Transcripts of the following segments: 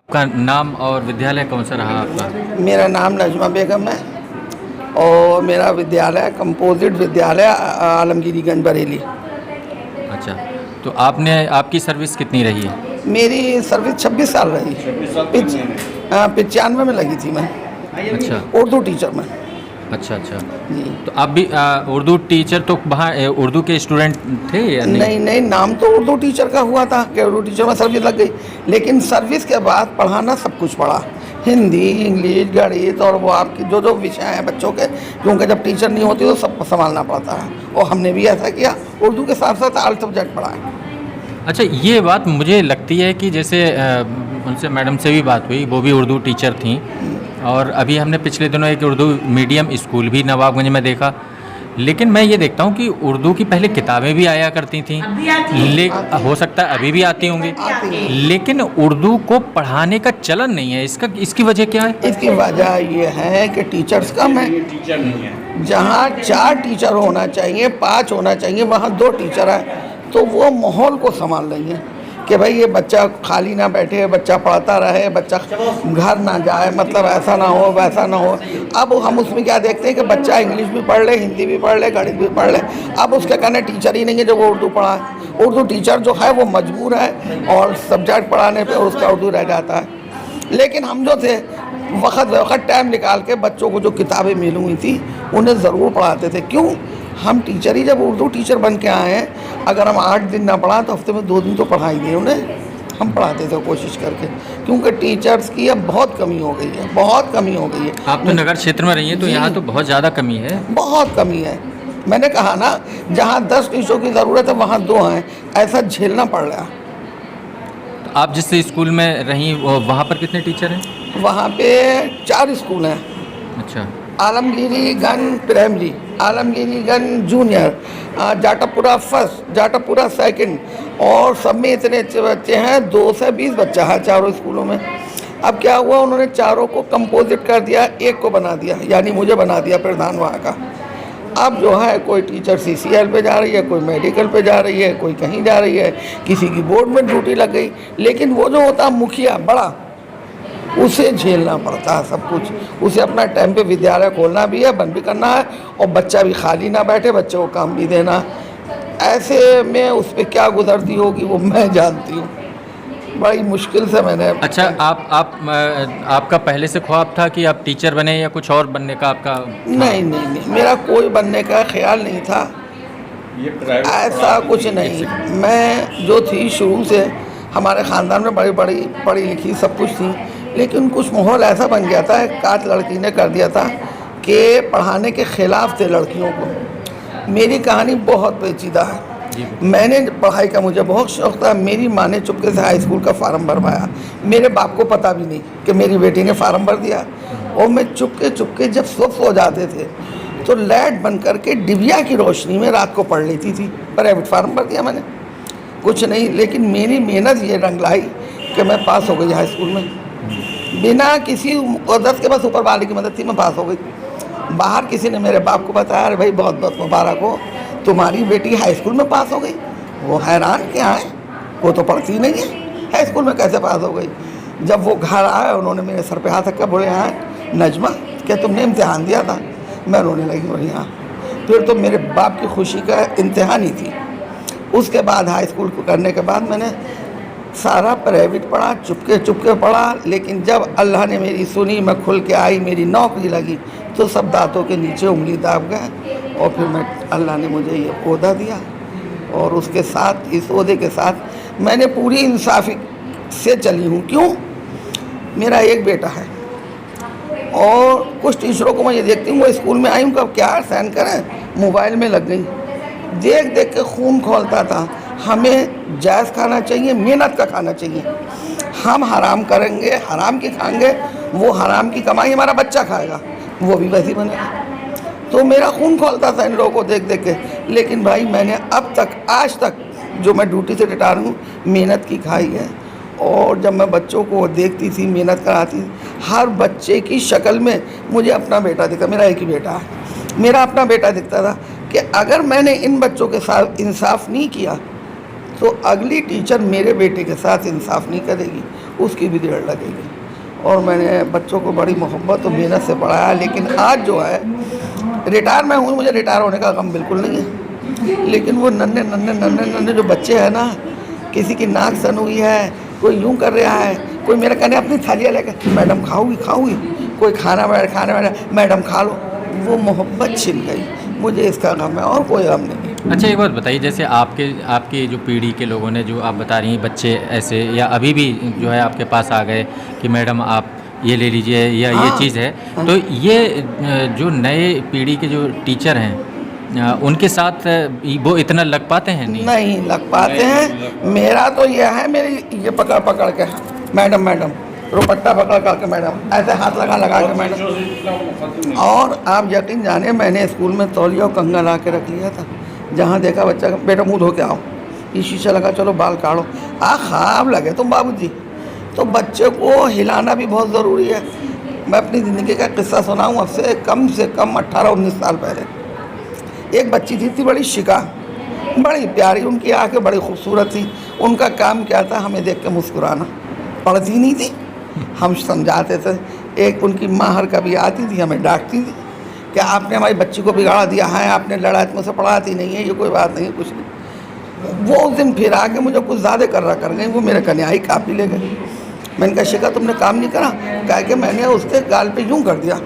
आपका नाम और विद्यालय कौन सा रहा आपका? मेरा नाम नजमा बेगम है और मेरा विद्यालय कंपोजिट विद्यालय आलमगीरीगंज बरेली। अच्छा, तो आपकी सर्विस कितनी रही है? मेरी सर्विस 26 साल रही। 95 में लगी थी मैं अच्छा उर्दू टीचर में। अच्छा। जी तो आप भी उर्दू टीचर, तो वहाँ उर्दू के स्टूडेंट थे या नहीं? नहीं, नाम तो उर्दू टीचर का हुआ था कि उर्दू टीचर में सर्विस लग गई, लेकिन सर्विस के बाद पढ़ाना सब कुछ पढ़ा, हिंदी, इंग्लिश, गणित और वो आपकी जो विषय हैं बच्चों के, क्योंकि जब टीचर नहीं होती तो सब संभालना पड़ता है और हमने भी ऐसा किया। उर्दू के साथ साथ ऑल सब्जेक्ट पढ़ाए। अच्छा, ये बात मुझे लगती है कि जैसे उनसे मैडम से भी बात हुई, वो भी उर्दू टीचर थी, और अभी हमने पिछले दिनों एक उर्दू मीडियम स्कूल भी नवाबगंज में देखा। लेकिन मैं ये देखता हूँ कि उर्दू की पहले किताबें भी आया करती थीं, हो सकता है अभी भी आती होंगी, लेकिन उर्दू को पढ़ाने का चलन नहीं है। इसकी वजह क्या है? इसकी वजह ये है कि टीचर्स कम है। जहाँ 4 टीचर होना चाहिए, 5 होना चाहिए, वहाँ 2 टीचर हैं, तो वो माहौल को संभाल रही हैं कि भाई ये बच्चा खाली ना बैठे, बच्चा पढ़ता रहे, बच्चा घर ना जाए, मतलब ऐसा ना हो वैसा ना हो। अब हम उसमें क्या देखते हैं कि बच्चा इंग्लिश भी पढ़ ले, हिंदी भी पढ़ ले, गणित भी पढ़ ले, अब उसके कहने टीचर ही नहीं है जो वो उर्दू पढ़ाए। उर्दू टीचर जो है वो मजबूर है और सब्जेक्ट पढ़ाने पे उसका उर्दू रह जाता है। लेकिन हम जो थे वक्त टाइम निकाल के बच्चों को जो किताबें मिली हुई थी उन्हें ज़रूर पढ़ाते थे। क्यों? हम टीचर ही जब उर्दू टीचर बन के आए हैं, अगर हम 8 दिन ना पढ़ा तो हफ्ते में 2 दिन तो पढ़ा ही दिए उन्हें। हम पढ़ाते थे कोशिश करके, क्योंकि टीचर्स की अब बहुत कमी हो गई है, बहुत कमी हो गई है। आप तो नगर क्षेत्र में रही हैं, तो यहाँ तो बहुत ज़्यादा कमी है। बहुत कमी है। मैंने कहा ना, जहाँ 10 टीचरों की ज़रूरत है वहाँ 2 हैं, ऐसा झेलना पड़ रहा है। तो आप जिस स्कूल में रहीं वहाँ पर कितने टीचर हैं? वहाँ पे 4 स्कूल हैं। अच्छा। आलमगीरीगंज प्राइमरी, आलमगीरीगंज जूनियर, जाटापुरा फर्स्ट, जाटापुरा सेकंड, और सब में इतने बच्चे हैं, 2 से 20 बच्चा है चारों स्कूलों में। अब क्या हुआ, उन्होंने चारों को कंपोजिट कर दिया, एक को बना दिया, यानी मुझे बना दिया प्रधान वहाँ का। अब जो है कोई टीचर CCL पे जा रही है, कोई मेडिकल पे जा रही है, कोई कहीं जा रही है, किसी की बोर्ड में ड्यूटी लग गई, लेकिन वो जो होता मुखिया बड़ा, उसे झेलना पड़ता है सब कुछ। उसे अपना टाइम पे विद्यालय खोलना भी है, बंद भी करना है, और बच्चा भी खाली ना बैठे, बच्चे को काम भी देना। ऐसे में उस पर क्या गुजरती होगी वो मैं जानती हूँ। बड़ी मुश्किल से मैंने। अच्छा, आपका पहले से ख्वाब था कि आप टीचर बने या कुछ और बनने का आपका? नहीं, मेरा कोई बनने का ख्याल नहीं था, ऐसा कुछ नहीं। मैं जो थी शुरू से, हमारे ख़ानदान में बड़ी बड़ी पढ़ी लिखी सब कुछ थी, लेकिन कुछ माहौल ऐसा बन गया था, एक काट लड़की ने कर दिया था कि पढ़ाने के ख़िलाफ़ थे लड़कियों को। मेरी कहानी बहुत पेचीदा है। मैंने पढ़ाई का मुझे बहुत शौक़ था। मेरी माँ ने चुपके से हाई स्कूल का फार्म भरवाया, मेरे बाप को पता भी नहीं कि मेरी बेटी ने फार्म भर दिया, और मैं चुपके जब सो जाते थे तो लाइट बंद करके डिबिया की रोशनी में रात को पढ़ लेती थी। प्राइवेट फार्म भर दिया मैंने, कुछ नहीं, लेकिन मेरी मेहनत ये रंग लाई कि मैं पास हो गई हाई स्कूल में, बिना किसी मदद के, बस ऊपर वाले की मदद थी, मैं पास हो गई। बाहर किसी ने मेरे बाप को बताया, अरे भाई बहुत बहुत मुबारक हो, तुम्हारी बेटी हाई स्कूल में पास हो गई। वो हैरान, क्या है, वो तो पढ़ती नहीं है, हाई स्कूल में कैसे पास हो गई। जब वो घर आए, उन्होंने मेरे सर पे हाथ रखा, बोले हाँ नजमा, क्या तुमने इम्तिहान दिया था? मैं रोने लगी, बोली हाँ। फिर तो मेरे बाप की खुशी का इम्तिहान ही थी। उसके बाद हाई स्कूल को करने के बाद मैंने सारा प्राइवेट पढ़ा, चुपके पढ़ा, लेकिन जब अल्लाह ने मेरी सुनी, मैं खुल के आई, मेरी नौकरी लगी, तो सब दांतों के नीचे उंगली दाब गए, और फिर अल्लाह ने मुझे ये ओहदा दिया, और उसके साथ, इस ओहदे के साथ मैंने पूरी इंसाफी से चली हूँ। क्यों? मेरा एक बेटा है, और कुछ टीचरों को मैं ये देखती हूँ, वो स्कूल में आई हूँ, कब क्या सहन करें, मोबाइल में लग गई, देख के खून खोलता था। हमें जायज़ खाना चाहिए, मेहनत का खाना चाहिए। हम हराम करेंगे, हराम की खाएंगे, वो हराम की कमाई हमारा बच्चा खाएगा, वो भी वैसी बनेगा। तो मेरा खून खोलता था इन लोगों को देख के। लेकिन भाई मैंने अब तक, आज तक, जो मैं ड्यूटी से रिटायर हूँ, मेहनत की खाई है। और जब मैं बच्चों को देखती थी, मेहनत कराती थी, हर बच्चे की शक्ल में मुझे अपना बेटा दिखता। मेरा एक ही बेटा है, मेरा अपना बेटा दिखता था कि अगर मैंने इन बच्चों के साथ इंसाफ नहीं किया तो अगली टीचर मेरे बेटे के साथ इंसाफ नहीं करेगी, उसकी भी देर लगेगी। और मैंने बच्चों को बड़ी मोहब्बत और मेहनत से पढ़ाया। लेकिन आज जो है रिटायर मैं हूँ, मुझे रिटायर होने का गम बिल्कुल नहीं है, लेकिन वो नन्हे नन्हे नन्हे नन्हे जो बच्चे हैं ना, किसी की नाक सन हुई है, कोई यूँ कर रहा है, कोई मेरे कहने अपनी थालियाँ लेकर मैडम खाऊंगी, कोई खाने बैठा मैडम खा लो, वो मोहब्बत छिन गई। मुझे इसका गम है और कोई गम नहीं। अच्छा, एक बात बताइए, जैसे आपकी जो पीढ़ी के लोगों ने, जो आप बता रही हैं बच्चे ऐसे, या अभी भी जो है आपके पास आ गए कि मैडम आप ये ले लीजिए या ये चीज़ है, तो ये जो नए पीढ़ी के जो टीचर हैं उनके साथ वो इतना लग पाते हैं? नहीं लग पाते हैं। मेरा तो ये है, मेरी ये पकड़ के मैडम दुपट्टा पकड़ करके मैडम, ऐसे हाथ लगा के मैडम। और आप यकीन जाने, मैंने स्कूल में तौलिया और कंघा ला के रख लिया था। जहाँ देखा बच्चा का, बेटा मुँह धो के आओ, ये शीशा लगा, चलो बाल काढ़ो, ख़राब लगे तुम बाबूजी। तो बच्चे को हिलाना भी बहुत ज़रूरी है। मैं अपनी ज़िंदगी का किस्सा सुनाऊँ अब से कम 18-19 साल पहले। एक बच्ची थी बड़ी शिका, बड़ी प्यारी, उनकी आंखें बड़ी खूबसूरत थी। उनका काम क्या था, हमें देख के मुस्कुराना। पढ़ती नहीं थी, हम समझाते थे। एक उनकी माँ हर कभी आती थी, हमें डांटती थी कि आपने हमारी बच्ची को बिगाड़ दिया है, आपने लड़ाई मुझसे पढ़ाती नहीं है, ये कोई बात नहीं है, कुछ नहीं। वो उस दिन फिर आके मुझे कुछ ज़्यादा कर गई। वो मेरे कन्याई कापी ले गई। मैंने कहा शिका तुमने काम नहीं करा? कहा कि मैंने उसके गाल पे यूँ कर दिया।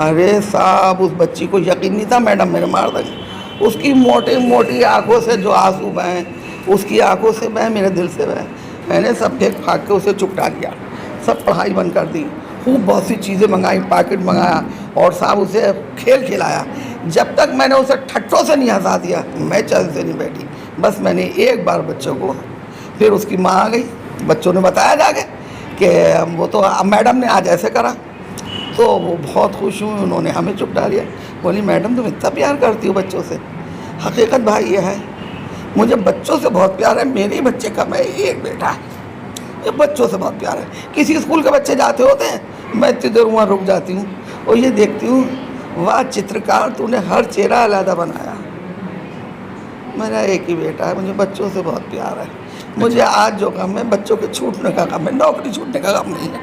अरे साहब, उस बच्ची को यकीन नहीं था मैडम मेरे मार देंगे। उसकी मोटी मोटी आंखों से जो आंसू बहे, उसकी आंखों से बहे, मेरे दिल से बहे। मैंने सब फेंक फाँक के उसे चुपटा दिया, सब पढ़ाई बंद कर दी। खूब बहुत सी चीज़ें मंगाई, पैकेट मंगाया और साहब उसे खेल खिलाया। जब तक मैंने उसे ठट्टों से नहीं हंसा दिया, मैं चल से नहीं बैठी। बस मैंने एक बार बच्चों को, फिर उसकी माँ आ गई, बच्चों ने बताया जाके कि वो तो मैडम ने आज ऐसे करा। तो वो बहुत खुश हुई, उन्होंने हमें चुपटा दिया। बोली मैडम तुम इतना प्यार करती हो बच्चों से। हकीकत भाई ये है, मुझे बच्चों से बहुत प्यार है। मेरे बच्चे का मैं एक बेटा है, ये बच्चों से बहुत प्यार है। किसी स्कूल के बच्चे जाते होते हैं, मैं इतनी देर वहाँ रुक जाती हूँ और ये देखती हूँ, वाह चित्रकार तूने हर चेहरा अलग बनाया। मेरा एक ही बेटा है, मुझे बच्चों से बहुत प्यार है। मुझे आज जो गम है बच्चों के छूटने का गम है, नौकरी छूटने का गम नहीं है।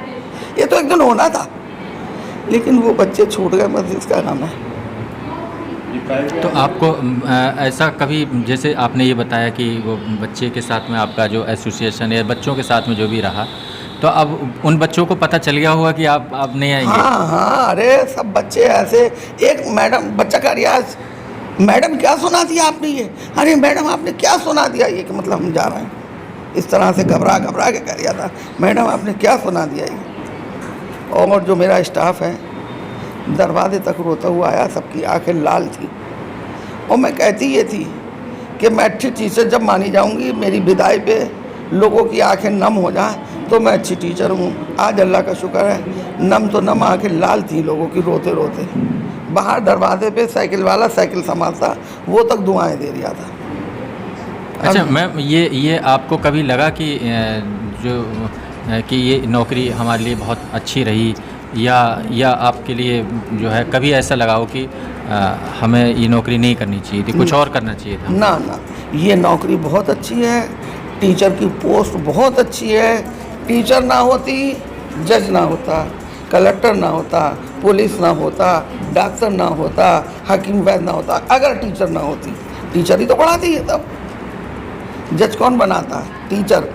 ये तो एक दिन होना था, लेकिन वो बच्चे छूट गए, बस इसका गम है। तो आपको ऐसा कभी, जैसे आपने ये बताया कि वो बच्चे के साथ में आपका जो एसोसिएशन है, बच्चों के साथ में जो भी रहा, तो अब उन बच्चों को पता चल गया होगा कि आप नहीं आएंगे? हाँ, अरे सब बच्चे ऐसे। एक मैडम, बच्चा का रियाज, मैडम क्या सुना दिया आपने ये, अरे मैडम आपने क्या सुना दिया ये, कि मतलब हम जा रहे हैं। इस तरह से घबरा के कह दिया था, मैडम आपने क्या सुना दिया ये। और जो मेरा स्टाफ है दरवाजे तक रोता हुआ आया, सबकी आंखें लाल थी। और मैं कहती ये थी कि मैं अच्छी टीचर जब मानी जाऊंगी, मेरी विदाई पे लोगों की आंखें नम हो जाए, तो मैं अच्छी टीचर हूँ। आज अल्लाह का शुक्र है, नम तो नम आंखें लाल थी लोगों की, रोते रोते। बाहर दरवाजे पे साइकिल वाला साइकिल संभालता, वो तक दुआएं दे रहा था। अच्छा मैम, ये आपको कभी लगा कि कि ये नौकरी हमारे लिए बहुत अच्छी रही, या आपके लिए जो है कभी ऐसा लगा हो कि हमें ये नौकरी नहीं करनी चाहिए थी, कुछ और करना चाहिए था? ना, ये नौकरी बहुत अच्छी है। टीचर की पोस्ट बहुत अच्छी है। टीचर ना होती, जज ना होता, कलेक्टर ना होता, पुलिस ना होता, डॉक्टर ना होता, हाकिम वैद्य ना होता। अगर टीचर ना होती, टीचर ही तो पढ़ाती है। तब जज कौन बनाता है? टीचर।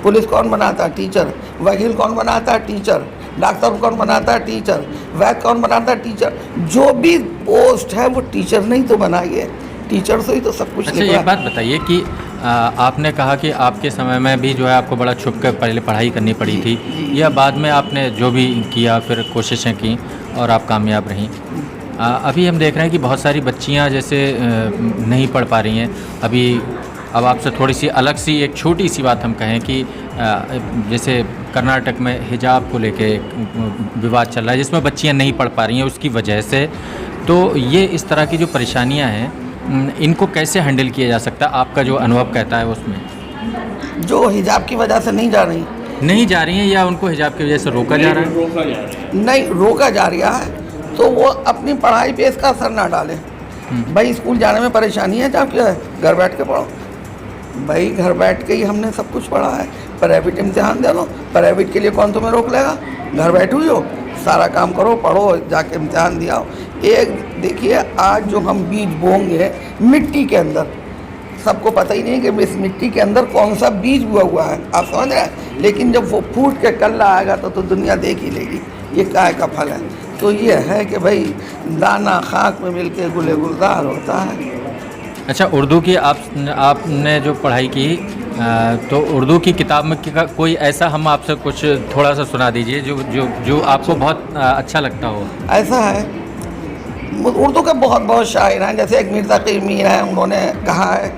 पुलिस कौन बनाता है? टीचर। वकील कौन बनाता है? टीचर। डॉक्टर कौन बनाता है? टीचर। वैद्य कौन बनाता है? टीचर। जो भी पोस्ट है वो टीचर ने ही तो बनाई है, टीचर से ही तो सब कुछ। अच्छा, एक बात बताइए कि आपने कहा कि आपके समय में भी जो है आपको बड़ा छुप कर पहले पढ़ाई करनी पड़ी थी, या बाद में आपने जो भी किया फिर कोशिशें की और आप कामयाब रहीं? अभी हम देख रहे हैं कि बहुत सारी बच्चियां जैसे नहीं पढ़ पा रही हैं। अभी अब आपसे थोड़ी सी अलग सी एक छोटी सी बात हम कहें कि जैसे कर्नाटक में हिजाब को लेके विवाद चल रहा है, जिसमें बच्चियां नहीं पढ़ पा रही हैं उसकी वजह से। तो ये इस तरह की जो परेशानियां हैं, इनको कैसे हैंडल किया जा सकता है? आपका जो अनुभव कहता है उसमें। जो हिजाब की वजह से नहीं जा रही हैं, या उनको हिजाब की वजह से रोका जा रहा है? नहीं, रोका जा रहा है, तो वो अपनी पढ़ाई पे इसका असर ना डालें। भाई स्कूल जाने में परेशानी है, जब क्या है घर बैठ के पढ़ो। भाई घर बैठ के ही हमने सब कुछ पढ़ा है। प्राइवेट इम्तिहान दे लो, प्राइवेट के लिए कौन तुम्हें रोक लेगा? घर बैठे हुई हो, सारा काम करो, पढ़ो, जाके इम्तिहान दिया हो। एक देखिए, आज जो हम बीज बोएंगे मिट्टी के अंदर, सबको पता ही नहीं कि इस मिट्टी के अंदर कौन सा बीज बोआ हुआ है, आप समझ रहे हैं? लेकिन जब वो फूट के कल्ला आएगा तो दुनिया देख ही लेगी ये काय का फल है। तो ये है कि भाई दाना खाक में मिलके गुले गुलजार होता है। अच्छा, उर्दू की आपने जो पढ़ाई की, तो उर्दू की किताब में कोई ऐसा हम आपसे कुछ थोड़ा सा सुना दीजिए जो जो जो आपको बहुत अच्छा लगता हो। ऐसा है, उर्दू के बहुत बहुत शायर हैं, जैसे एक मीर तकी मीर हैं, उन्होंने कहा है,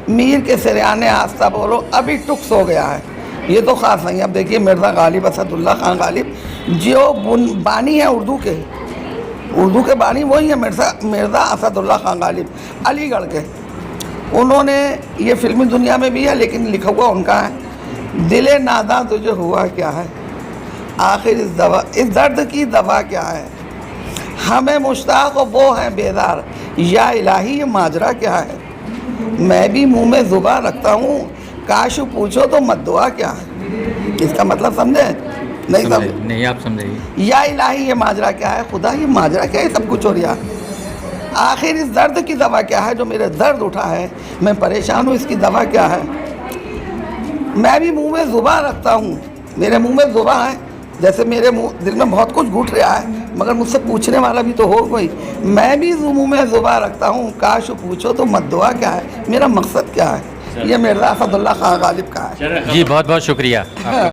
मीर के सिरयाने आस्था बोलो अभी टुक्स हो गया है। ये तो ख़ास नहीं। अब देखिए मिर्ज़ा गालिब असदुल्ला खान गालिब जो बानी है उर्दू के बानी वही है, मिर्ज़ा असदुल्ला खान गालिब अलीगढ़ के। उन्होंने ये फिल्मी दुनिया में भी है लेकिन लिखा हुआ उनका है, दिले नादा तुझे हुआ क्या है, आखिर इस दर्द की दवा क्या है, हमें मुश्ताक वो हैं बेदार, या इलाही ये माजरा क्या है, मैं भी मुंह में ज़ुबान रखता हूँ, काश पूछो तो मत दुआ क्या है। इसका मतलब समझे? नहीं समझे? नहीं, आप समझिए। या इलाही ये माजरा क्या है, खुदा ये माजरा क्या है, सब कुछ हो रहा। आखिर इस दर्द की दवा क्या है, जो मेरे दर्द उठा है, मैं परेशान हूँ, इसकी दवा क्या है। मैं भी मुंह में ज़ुबान रखता हूँ, मेरे मुंह में ज़ुबान है, जैसे मेरे दिल में बहुत कुछ घुट रहा है मगर मुझसे पूछने वाला भी तो हो कोई। मैं भी मुंह में ज़ुबान रखता हूँ, काश पूछो तो मत दुआ क्या है, मेरा मकसद क्या है। ये मिर्ज़ा असदुल्ला खान गालिब का है। जी, बहुत बहुत शुक्रिया।